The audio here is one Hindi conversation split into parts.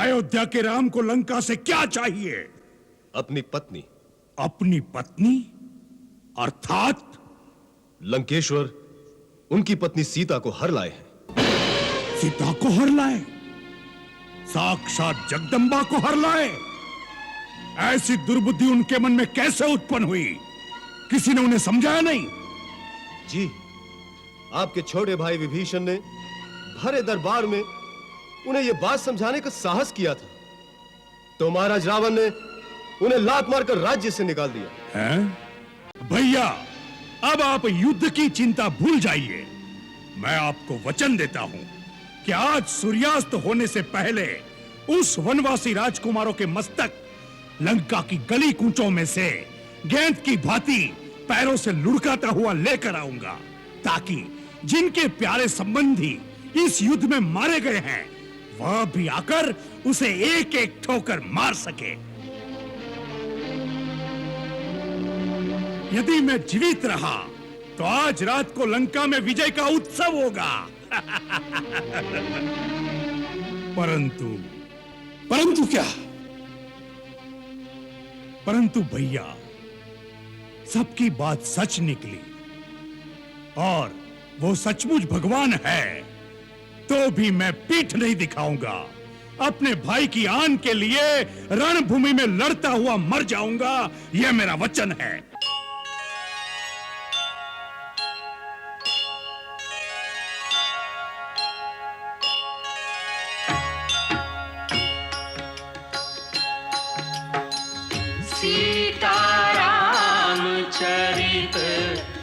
अयोध्या के राम को लंका से क्या चाहिए? अपनी पत्नी। अपनी पत्नी? अर्थात लंकेश्वर उनकी पत्नी सीता को हर लाए हैं। सीता को हर लाए? साक्षात जगदंबा को हर लाए? ऐसी दुर्बुद्धि उनके मन में कैसे उत्पन्न हुई? किसी ने उन्हें समझाया नहीं? जी, आपके छोटे भाई विभीषण ने भरे दरबार में उन्हें यह बात समझाने का साहस किया था, तो महाराज रावण ने उन्हें लात मारकर राज्य से निकाल दिया। हैं? भैया, अब आप युद्ध की चिंता भूल जाइए। मैं आपको वचन देता हूं कि आज सूर्यास्त होने से पहले उस वनवासी राजकुमारों के मस्तक लंका की गली कूचों में से गेंद की भांति पैरों से लुढ़काता हुआ लेकर आऊंगा, ताकि जिनके प्यारे संबंधी इस युद्ध में मारे गए हैं वह भी आकर उसे एक एक ठोकर मार सके। यदि मैं जीवित रहा तो आज रात को लंका में विजय का उत्सव होगा। परंतु क्या? परंतु भैया, सबकी बात सच निकली और वो सचमुच भगवान है, तो भी मैं पीठ नहीं दिखाऊंगा। अपने भाई की आन के लिए रणभूमि में लड़ता हुआ मर जाऊंगा, यह मेरा वचन है। सीताराम चरित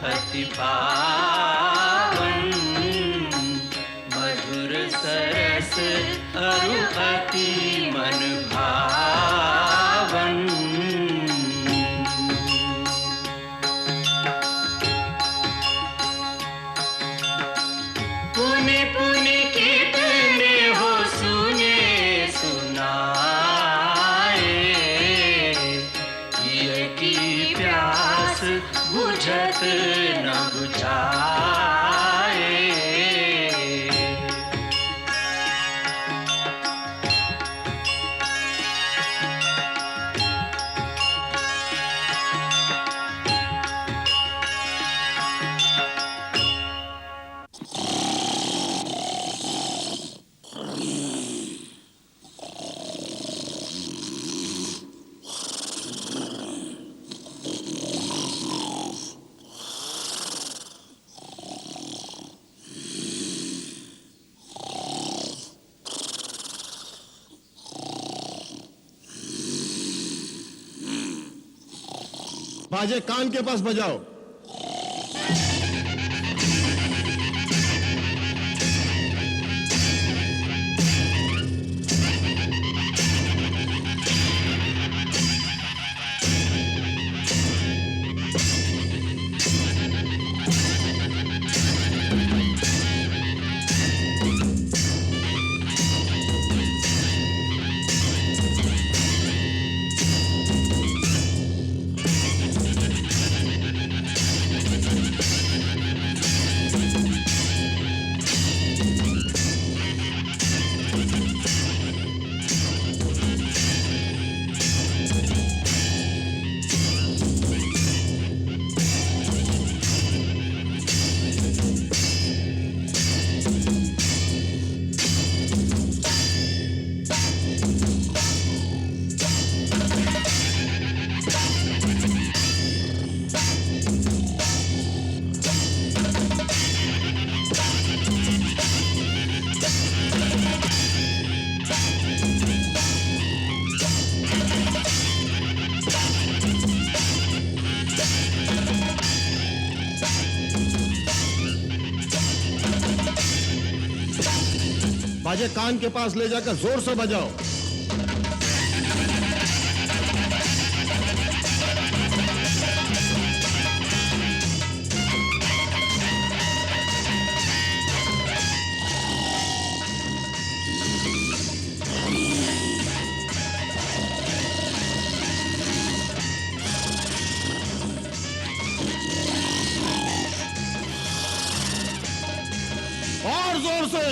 अति पावन, मधुर सरस अरु अति मन भावन। पुनि पुनि कितने हो सुने सुनाए, ये की प्यास बुझत न बुझाए। बाजे कान के पास बजाओ। बाजे कान के पास ले जाकर जोर से बजाओ। और जोर से।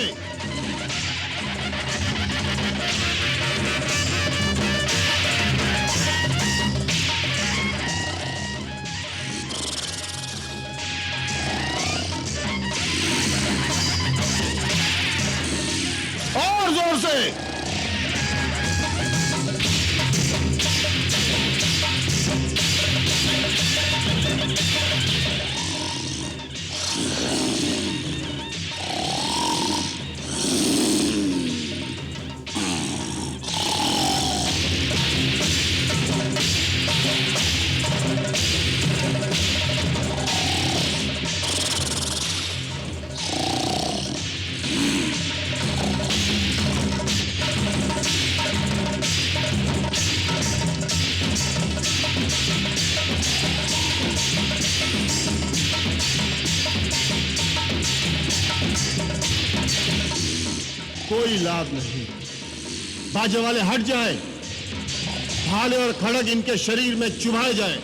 औलाद नहीं। बाजे वाले हट जाएं, भाले और खड़ग इनके शरीर में चुभाए जाएं।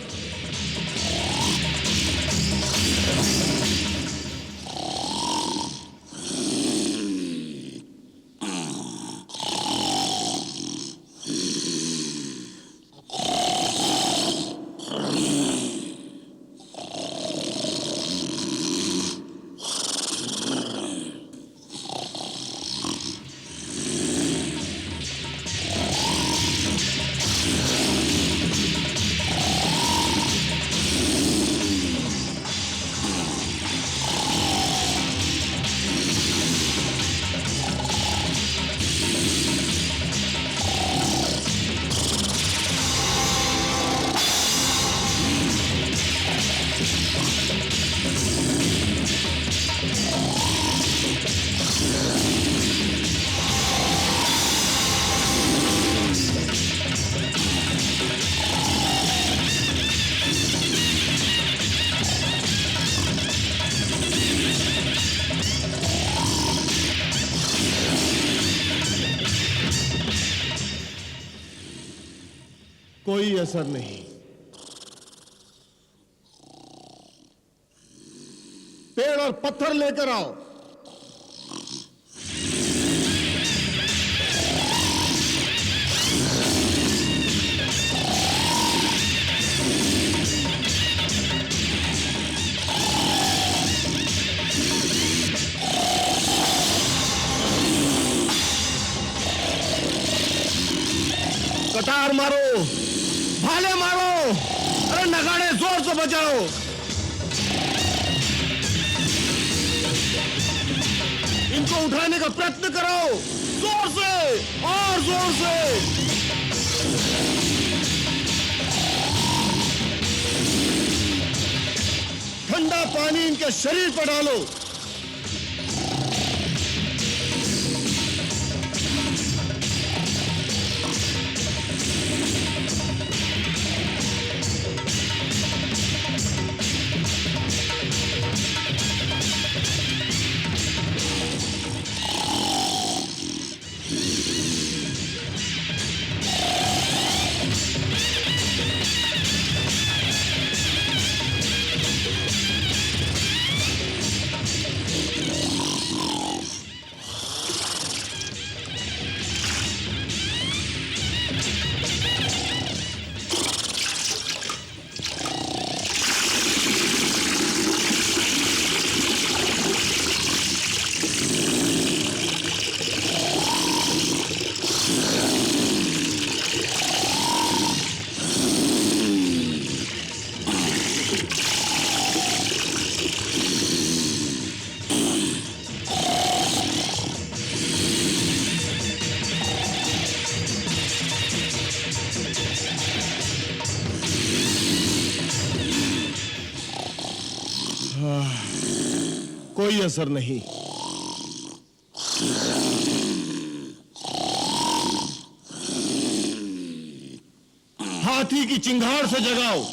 कोई असर नहीं। पेड़ और पत्थर लेकर आओ। कटार मारो, भाले मारो, अरे नगाड़े जोर से बजाओ। इनको उठाने का प्रयत्न करो, जोर से और जोर से। ठंडा पानी इनके शरीर पर डालो। कोई असर नहीं। हाथी की चिंगार से जगाओ।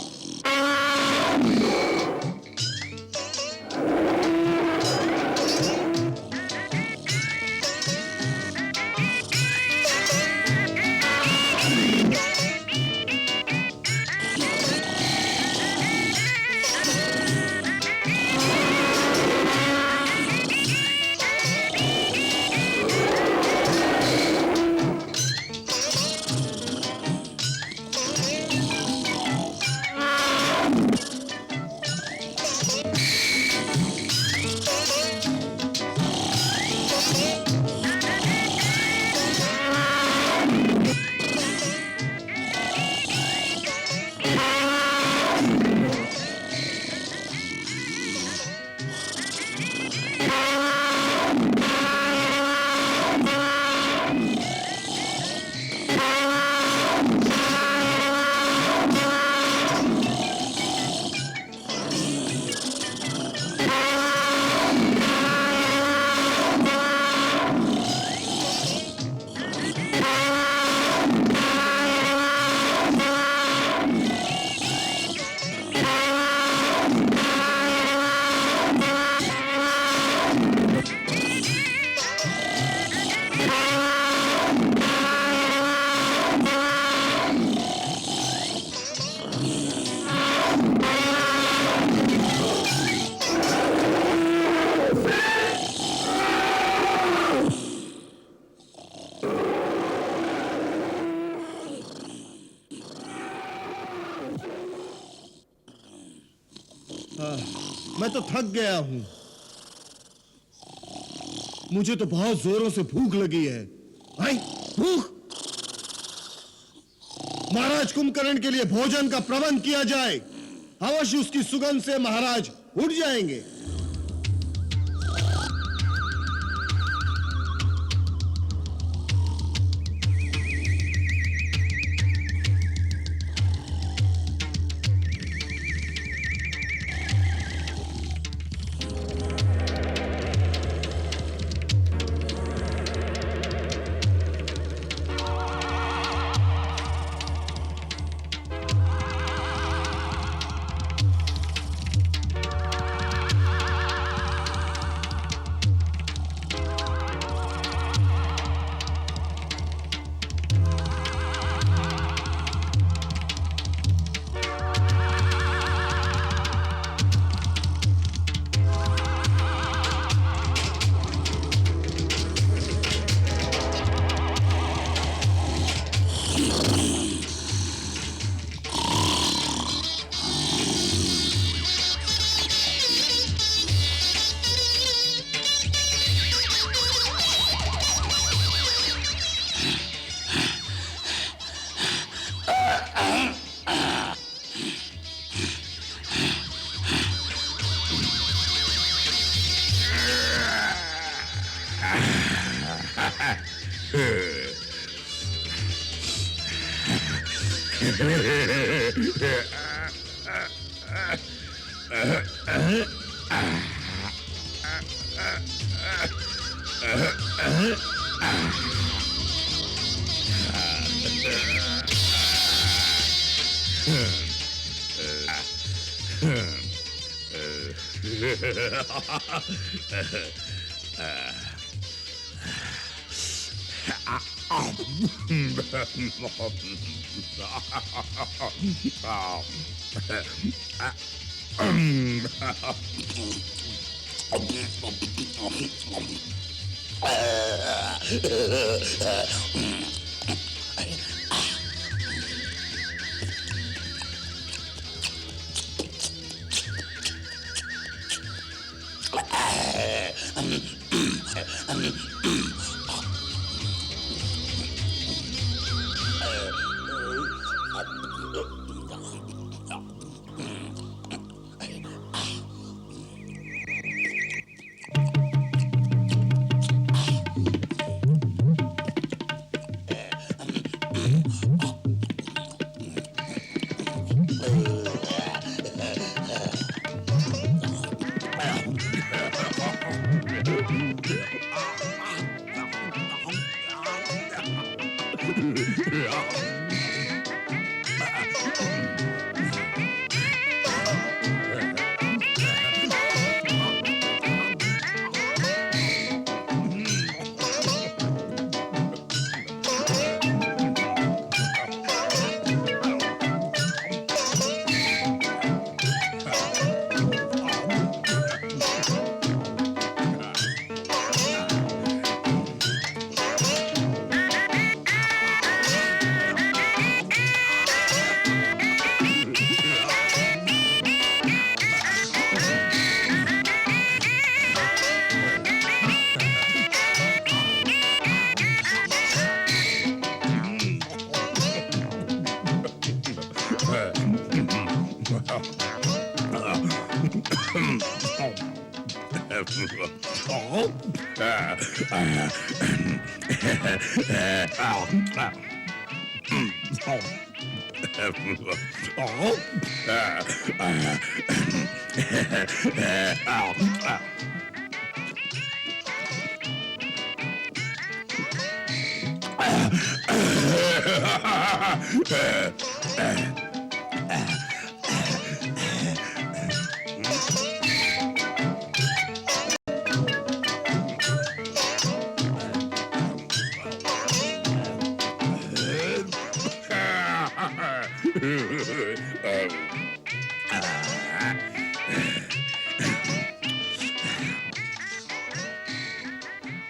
मैं तो थक गया हूं। मुझे तो बहुत जोरों से भूख लगी है। आई भूख। महाराज कुंभकर्ण के लिए भोजन का प्रबंध किया जाए। अवश्य उसकी सुगंध से महाराज उठ जाएंगे।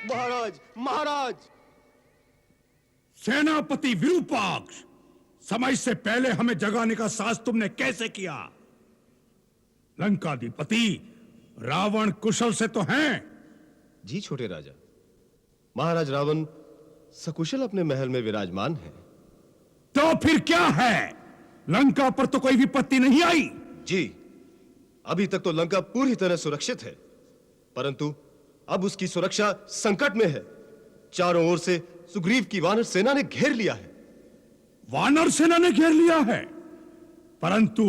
महाराज महाराज। सेनापति विरूपाक्ष, समय से पहले हमें जगाने का साहस तुमने कैसे किया? लंकाधिपति रावण कुशल से तो हैं। जी छोटे राजा, महाराज रावण सकुशल अपने महल में विराजमान है। तो फिर क्या है, लंका पर तो कोई विपत्ति नहीं आई? जी, अभी तक तो लंका पूरी तरह सुरक्षित है, परंतु अब उसकी सुरक्षा संकट में है। चारों ओर से सुग्रीव की वानर सेना ने घेर लिया है। वानर सेना ने घेर लिया है, परंतु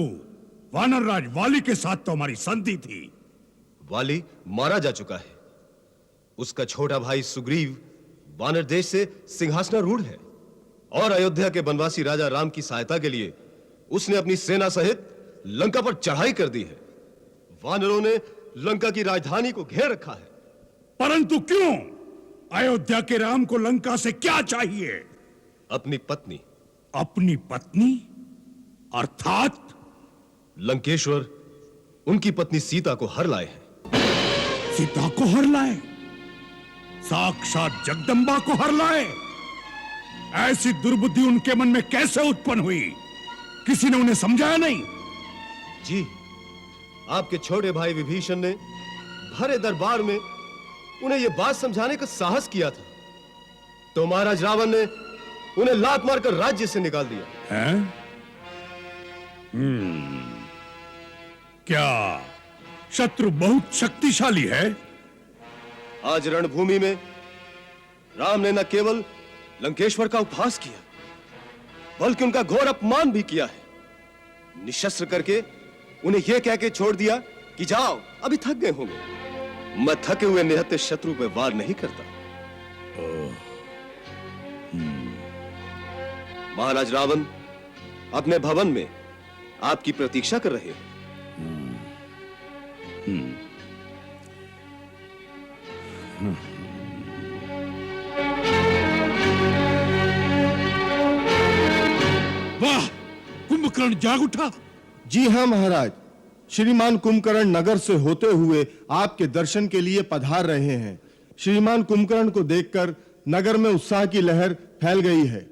वानर राज वाली के साथ तो हमारी संधि थी। वाली मारा जा चुका है। उसका छोटा भाई सुग्रीव वानर देश से सिंहासनारूढ़ है और अयोध्या के वनवासी राजा राम की सहायता के लिए उसने अपनी सेना सहित लंका पर चढ़ाई कर दी है। वानरों ने लंका की राजधानी को घेर रखा है। परंतु क्यों? अयोध्या के राम को लंका से क्या चाहिए? अपनी पत्नी। अपनी पत्नी अर्थात? लंकेश्वर उनकी पत्नी सीता को हर लाए हैं। सीता को हर लाए? साक्षात जगदंबा को हर लाए? ऐसी दुर्बुद्धि उनके मन में कैसे उत्पन्न हुई? किसी ने उन्हें समझाया नहीं? जी, आपके छोटे भाई विभीषण ने भरे दरबार में उन्हें यह बात समझाने का साहस किया था, तो महाराज रावण ने उन्हें लात मारकर राज्य से निकाल दिया। हैं? क्या शत्रु बहुत शक्तिशाली है? आज रणभूमि में राम ने न केवल लंकेश्वर का उपहास किया, बल्कि उनका घोर अपमान भी किया है। निशस्त्र करके उन्हें यह कह के छोड़ दिया कि जाओ, अभी थक गए होंगे। मैं थके हुए निहत्थे शत्रु पर वार नहीं करता। महाराज रावण अपने भवन में आपकी प्रतीक्षा कर रहे हैं। वाह, कुंभकर्ण जाग उठा। जी हां महाराज, श्रीमान कुंभकर्ण नगर से होते हुए आपके दर्शन के लिए पधार रहे हैं। श्रीमान कुंभकर्ण को देखकर नगर में उत्साह की लहर फैल गई है।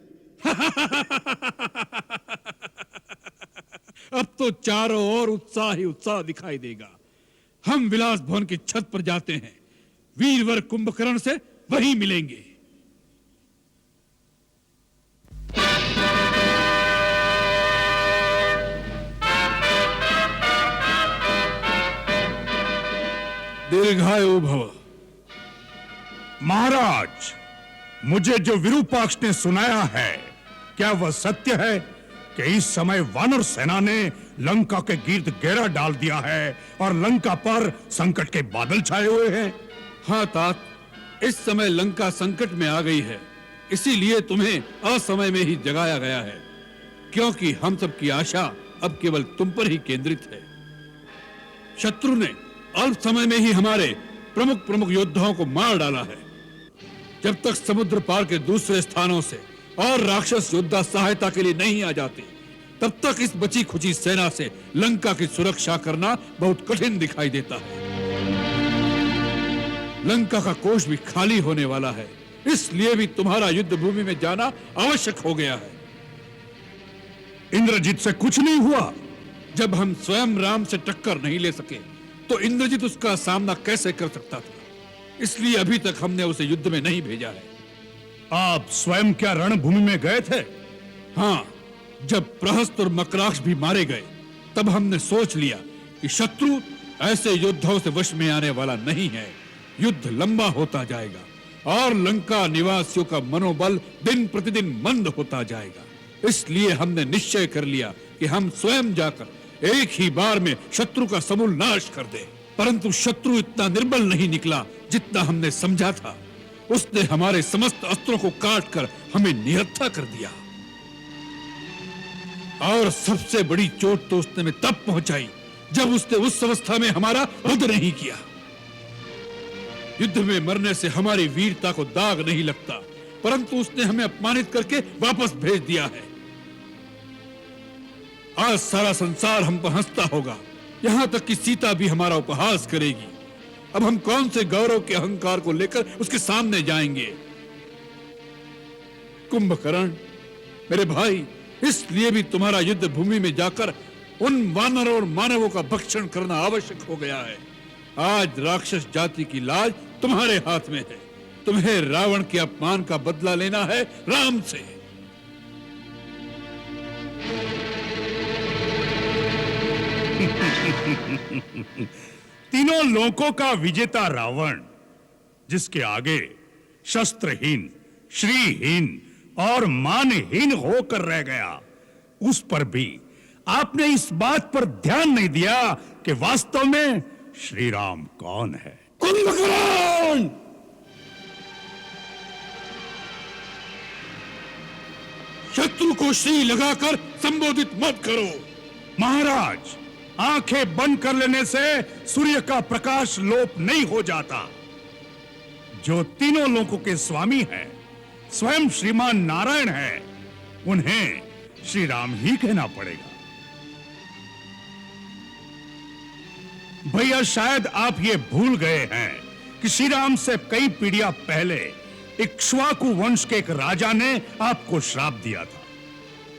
अब तो चारों ओर उत्साह ही उत्साह दिखाई देगा। हम विलास भवन की छत पर जाते हैं, वीरवर कुंभकर्ण से वहीं मिलेंगे। दीर्घायु भव। महाराज, मुझे जो विरूपाक्ष ने सुनाया है, क्या वह सत्य है कि इस समय वानर सेना ने लंका के गिर्द घेरा डाल दिया है और लंका पर संकट के बादल छाए हुए हैं? हाँ तात, इस समय लंका संकट में आ गई है, इसीलिए तुम्हें असमय में ही जगाया गया है, क्योंकि हम सब की आशा अब केवल तुम पर ही केंद्रित है। शत्रु ने अल्प समय में ही हमारे प्रमुख योद्धाओं को मार डाला है। जब तक समुद्र पार के दूसरे स्थानों से और राक्षस योद्धा सहायता के लिए नहीं आ जाते, तब तक इस बची खुची सेना से लंका की सुरक्षा करना बहुत कठिन दिखाई देता है। लंका का कोष भी खाली होने वाला है, इसलिए भी तुम्हारा युद्ध भूमि में जाना आवश्यक हो गया है। इंद्रजीत से कुछ नहीं हुआ? जब हम स्वयं राम से टक्कर नहीं ले सके, तो इंद्रजीत उसका सामना कैसे कर सकता था? इसलिए अभी तक हमने उसे युद्ध में नहीं भेजा है। आप स्वयं क्या रणभूमि में गए थे? हाँ, जब प्रहस्त और मकराक्ष भी मारे गए, तब हमने सोच लिया कि शत्रु ऐसे योद्धाओं से वश में आने वाला नहीं है। युद्ध लंबा होता जाएगा और लंका निवासियों का मनोबल दिन प्रतिदिन मंद होता जाएगा। इसलिए हमने निश्चय कर लिया कि हम स्वयं जाकर एक ही बार में शत्रु का समूल नाश कर दें। परंतु शत्रु इतना निर्बल नहीं निकला जितना हमने समझा था। उसने हमारे समस्त अस्त्रों को काटकर हमें निहत्था कर दिया। और सबसे बड़ी चोट तो उसने में तब पहुंचाई जब उसने उस अवस्था में हमारा वध नहीं किया। युद्ध में मरने से हमारी वीरता को दाग नहीं लगता, परंतु उसने हमें अपमानित करके वापस भेज दिया है। आज सारा संसार हम पर हंसता होगा, यहां तक कि सीता भी हमारा उपहास करेगी। अब हम कौन से गौरव के अहंकार को लेकर उसके सामने जाएंगे? कुंभकर्ण मेरे भाई, इसलिए भी तुम्हारा युद्ध भूमि में जाकर उन वानरों और मानवों का भक्षण करना आवश्यक हो गया है। आज राक्षस जाति की लाज तुम्हारे हाथ में है। तुम्हें रावण के अपमान का बदला लेना है राम से। तीनों लोकों का विजेता रावण, जिसके आगे शस्त्रहीन, श्रीहीन और मानहीन होकर रह गया, उस पर भी आपने इस बात पर ध्यान नहीं दिया कि वास्तव में श्री राम कौन है। कुंभकर्ण! शत्रु को श्री लगाकर संबोधित मत करो। महाराज, आंखें बंद कर लेने से सूर्य का प्रकाश लोप नहीं हो जाता। जो तीनों लोकों के स्वामी हैं, स्वयं श्रीमान नारायण है, उन्हें श्री राम ही कहना पड़ेगा। भैया, शायद आप ये भूल गए हैं कि श्री राम से कई पीढ़ियां पहले इक्ष्वाकु वंश के एक राजा ने आपको श्राप दिया था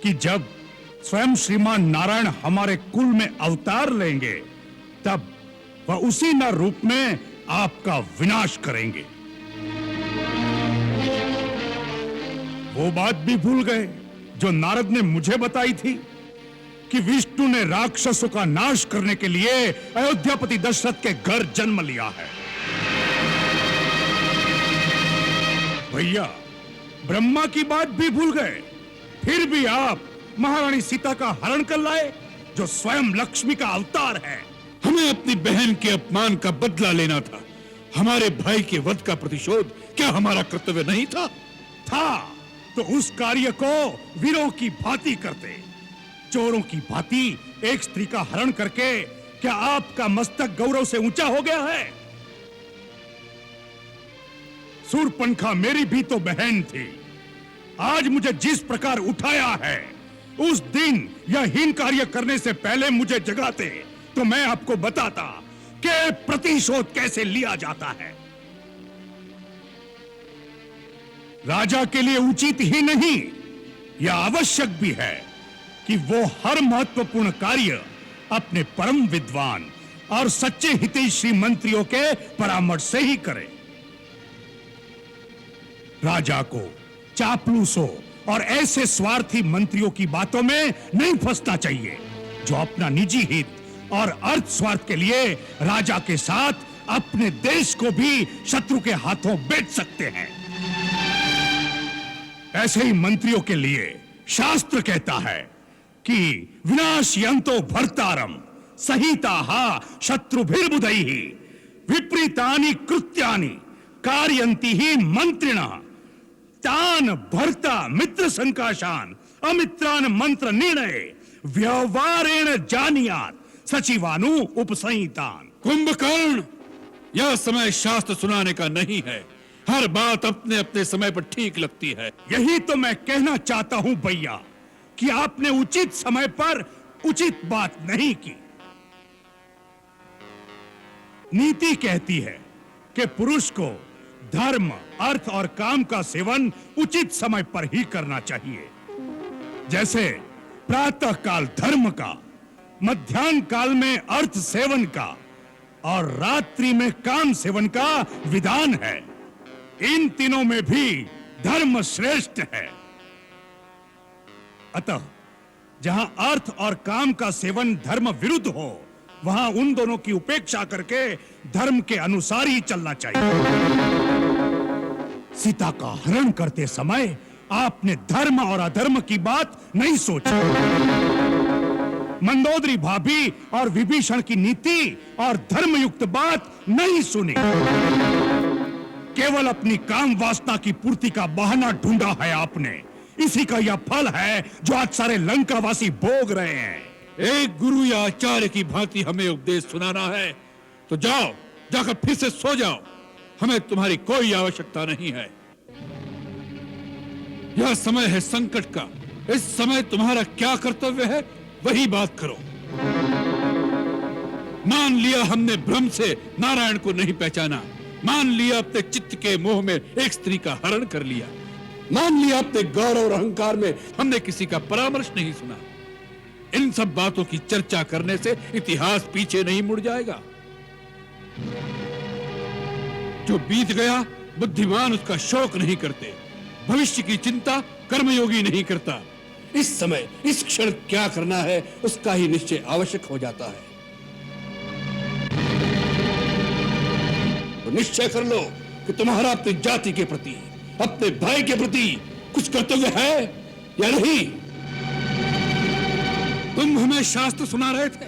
कि जब स्वयं श्रीमान नारायण हमारे कुल में अवतार लेंगे, तब वह उसी न रूप में आपका विनाश करेंगे। वो बात भी भूल गए जो नारद ने मुझे बताई थी कि विष्णु ने राक्षसों का नाश करने के लिए अयोध्यापति दशरथ के घर जन्म लिया है। भैया, ब्रह्मा की बात भी भूल गए, फिर भी आप महारानी सीता का हरण कर लाए, जो स्वयं लक्ष्मी का अवतार है। हमें अपनी बहन के अपमान का बदला लेना था। हमारे भाई के वध का प्रतिशोध क्या हमारा कर्तव्य नहीं था? तो उस कार्य को वीरों की भांति करते। चोरों की भांति एक स्त्री का हरण करके क्या आपका मस्तक गौरव से ऊंचा हो गया है? सूर्पणखा मेरी भी तो बहन थी। आज मुझे जिस प्रकार उठाया है, उस दिन यह हीन कार्य करने से पहले मुझे जगाते तो मैं आपको बताता कि प्रतिशोध कैसे लिया जाता है। राजा के लिए उचित ही नहीं, यह आवश्यक भी है कि वो हर महत्वपूर्ण कार्य अपने परम विद्वान और सच्चे हितैषी मंत्रियों के परामर्श से ही करे। राजा को चापलूसों और ऐसे स्वार्थी मंत्रियों की बातों में नहीं फंसना चाहिए जो अपना निजी हित और अर्थ स्वार्थ के लिए राजा के साथ अपने देश को भी शत्रु के हाथों बेच सकते हैं। ऐसे ही मंत्रियों के लिए शास्त्र कहता है कि विनाशयन्तो भर्तारम सहिताः शत्रुभिर्बुधैः विपरीतानि कृत्यानि कारयन्ति हि मंत्रिणः तान भर्ता मित्र संकाशान अमित्रान मंत्र निर्णय व्यवहारेण जानियात सचिवानु उपसंहितान। कुंभकर्ण, यह समय शास्त्र सुनाने का नहीं है। हर बात अपने अपने समय पर ठीक लगती है। यही तो मैं कहना चाहता हूं भैया कि आपने उचित समय पर उचित बात नहीं की। नीति कहती है कि पुरुष को धर्म, अर्थ और काम का सेवन उचित समय पर ही करना चाहिए। जैसे प्रातः काल धर्म का, मध्याह्न काल में अर्थ सेवन का और रात्रि में काम सेवन का विधान है। इन तीनों में भी धर्म श्रेष्ठ है। अतः जहां अर्थ और काम का सेवन धर्म विरुद्ध हो, वहां उन दोनों की उपेक्षा करके धर्म के अनुसार ही चलना चाहिए। सीता का हरण करते समय आपने धर्म और अधर्म की बात नहीं सोची। मंदोदरी भाभी और विभीषण की नीति और धर्मयुक्त बात नहीं सुनी। केवल अपनी काम वासना की पूर्ति का बहाना ढूंढा है आपने। इसी का यह फल है जो आज सारे लंकावासी भोग रहे हैं। एक गुरु या आचार्य की भांति हमें उपदेश सुनाना है तो जाओ, जाकर फिर से सो जाओ। हमें तुम्हारी कोई आवश्यकता नहीं है। यह समय है संकट का। इस समय तुम्हारा क्या कर्तव्य है, वही बात करो। मान लिया हमने भ्रम से नारायण को नहीं पहचाना, मान लिया अपने चित्त के मोह में एक स्त्री का हरण कर लिया, मान लिया अपने गौरव और अहंकार में हमने किसी का परामर्श नहीं सुना। इन सब बातों की चर्चा करने से इतिहास पीछे नहीं मुड़ जाएगा। जो बीत गया बुद्धिमान उसका शोक नहीं करते, भविष्य की चिंता कर्मयोगी नहीं करता। इस समय इस क्षण क्या करना है उसका ही निश्चय आवश्यक हो जाता है। तो निश्चय कर लो कि तुम्हारा अपनी जाति के प्रति, अपने भाई के प्रति कुछ कर्तव्य है या नहीं। तुम हमें शास्त्र सुना रहे थे।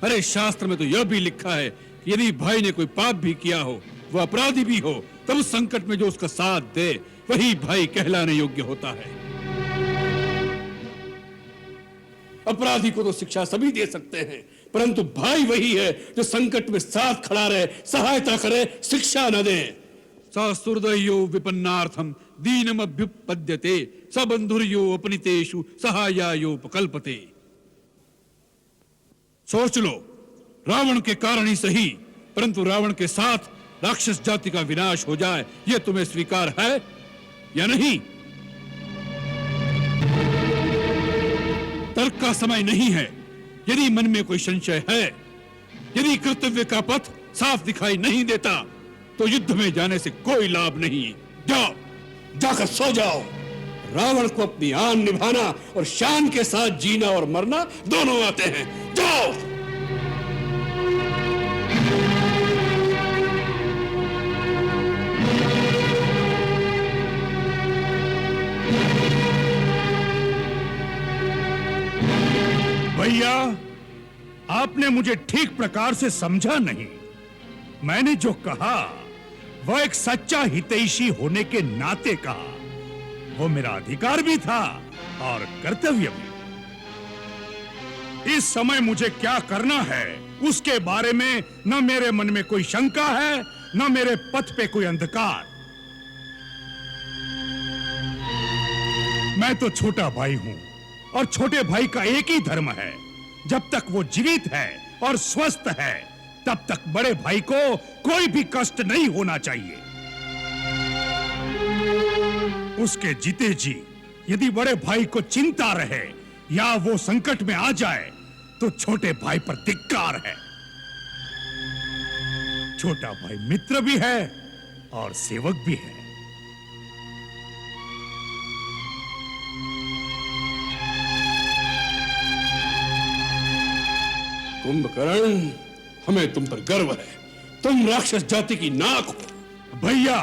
अरे शास्त्र में तो यह भी लिखा है कि यदि भाई ने कोई पाप भी किया हो, वह अपराधी भी हो, तब उस संकट में जो उसका साथ दे वही भाई कहलाने योग्य होता है। अपराधी को तो शिक्षा सभी दे सकते हैं, परंतु भाई वही है जो संकट में साथ खड़ा रहे, सहायता करे, शिक्षा न दे। ससुहृदयो विपन्नार्थम दीनमभ्युपद्यते सबंधुर्यो अपनितेषु सहायायोपकल्पते। सोच लो, रावण के कारण ही सही, परंतु रावण के साथ राक्षस जाति का विनाश हो जाए, यह तुम्हें स्वीकार है या नहीं? तर्क का समय नहीं है। यदि मन में कोई संशय है, यदि कर्तव्य का पथ साफ दिखाई नहीं देता, तो युद्ध में जाने से कोई लाभ नहीं। जाओ, जाकर सो जाओ। रावण को अपनी आन निभाना और शान के साथ जीना और मरना दोनों आते हैं। जाओ। भैया, आपने मुझे ठीक प्रकार से समझा नहीं। मैंने जो कहा वह एक सच्चा हितैषी होने के नाते कहा। वो मेरा अधिकार भी था और कर्तव्य भी। इस समय मुझे क्या करना है उसके बारे में न मेरे मन में कोई शंका है, न मेरे पथ पे कोई अंधकार। मैं तो छोटा भाई हूं और छोटे भाई का एक ही धर्म है, जब तक वो जीवित है और स्वस्थ है तब तक बड़े भाई को कोई भी कष्ट नहीं होना चाहिए। उसके जीते जी यदि बड़े भाई को चिंता रहे या वो संकट में आ जाए तो छोटे भाई पर धिक्कार है। छोटा भाई मित्र भी है और सेवक भी है। कुंभकर्ण, हमें तुम पर गर्व है। तुम राक्षस जाति की नाक हो। भैया,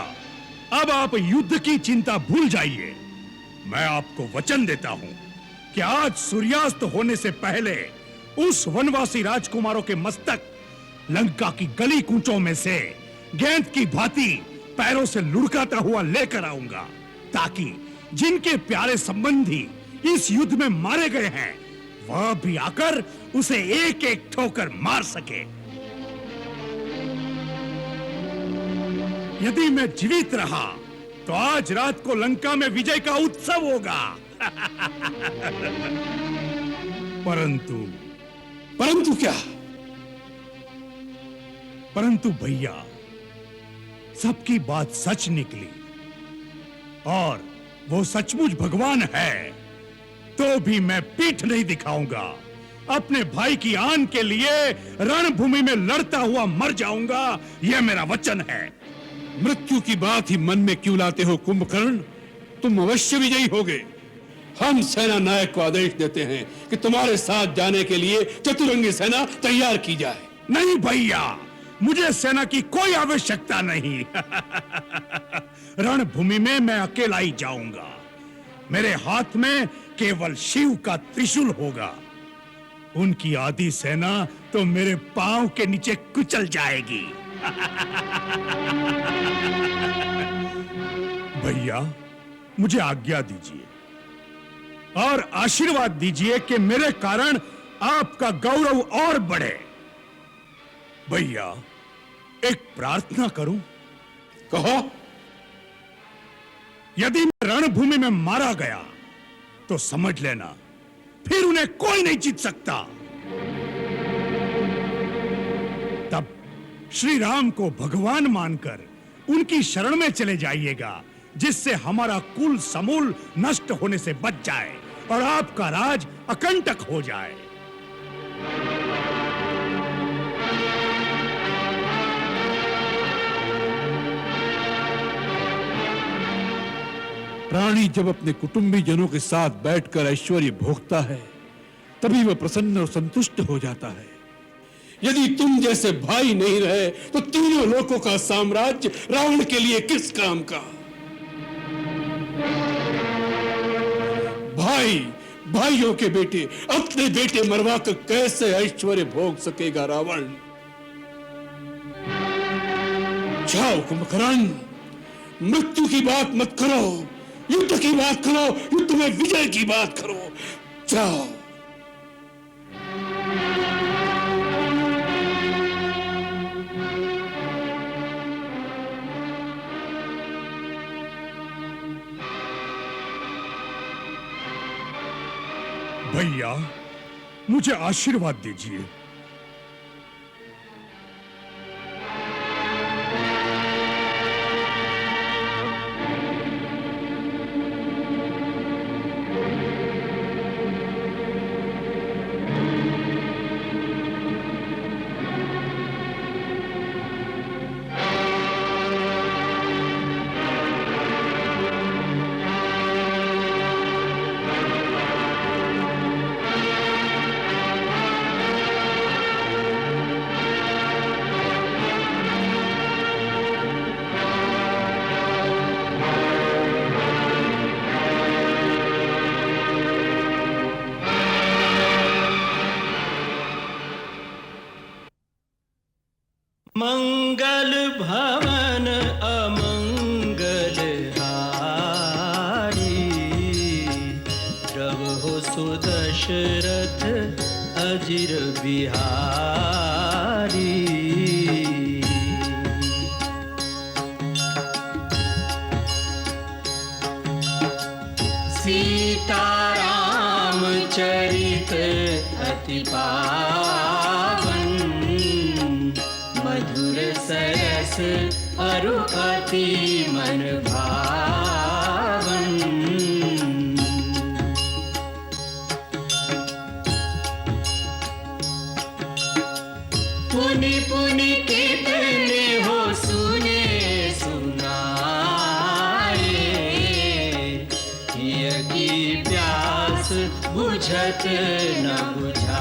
अब आप युद्ध की चिंता भूल जाइए। मैं आपको वचन देता हूं कि आज सूर्यास्त होने से पहले उस वनवासी राजकुमारों के मस्तक लंका की गली कूचों में से गेंद की भांति पैरों से लुढ़काता हुआ लेकर आऊंगा, ताकि जिनके प्यारे संबंधी इस युद्ध में मारे गए हैं वह भी आकर उसे एक एक ठोकर मार सके। यदि मैं जीवित रहा तो आज रात को लंका में विजय का उत्सव होगा। परंतु क्या? परंतु भैया, सबकी बात सच निकली और वो सचमुच भगवान है तो भी मैं पीठ नहीं दिखाऊंगा। अपने भाई की आन के लिए रणभूमि में लड़ता हुआ मर जाऊंगा, यह मेरा वचन है। मृत्यु की बात ही मन में क्यों लाते हो कुंभकर्ण? तुम अवश्य विजयी होगे। हम सेना नायक को आदेश देते हैं कि तुम्हारे साथ जाने के लिए चतुरंगी सेना तैयार की जाए। नहीं भैया, मुझे सेना की कोई आवश्यकता नहीं। रणभूमि में मैं अकेला ही जाऊंगा। मेरे हाथ में केवल शिव का त्रिशूल होगा। उनकी आधी सेना तो मेरे पांव के नीचे कुचल जाएगी। भैया, मुझे आज्ञा दीजिए और आशीर्वाद दीजिए कि मेरे कारण आपका गौरव और बढ़े। भैया, एक प्रार्थना करूं? कहो। यदि मैं रणभूमि में मारा गया तो समझ लेना फिर उन्हें कोई नहीं जीत सकता। तब श्री राम को भगवान मानकर उनकी शरण में चले जाइएगा, जिससे हमारा कुल समूल नष्ट होने से बच जाए और आपका राज अकंटक हो जाए। प्राणी जब अपने कुटुंबीजनों के साथ बैठकर ऐश्वर्य भोगता है तभी वह प्रसन्न और संतुष्ट हो जाता है। यदि तुम जैसे भाई नहीं रहे तो तीनों लोकों का साम्राज्य रावण के लिए किस काम का? भाइयों के बेटे अपने बेटे मरवा कर कैसे ऐश्वर्य भोग सकेगा रावण? जाओ कुंभकर्ण, मृत्यु की बात मत करो, युद्ध की बात करो, युद्ध में विजय की बात करो। जाओ। भैया, मुझे आशीर्वाद दीजिए। मंगल भवन अमंगल हारी, रहो सुदशरथ अजिर बिहारी। सीताराम चरित अति पावन, मधुर सरस अरु अति मन भावन। पुनि पुनि कितने हो सुने सुनाए, हिय की प्यास बुझत न बुझाए।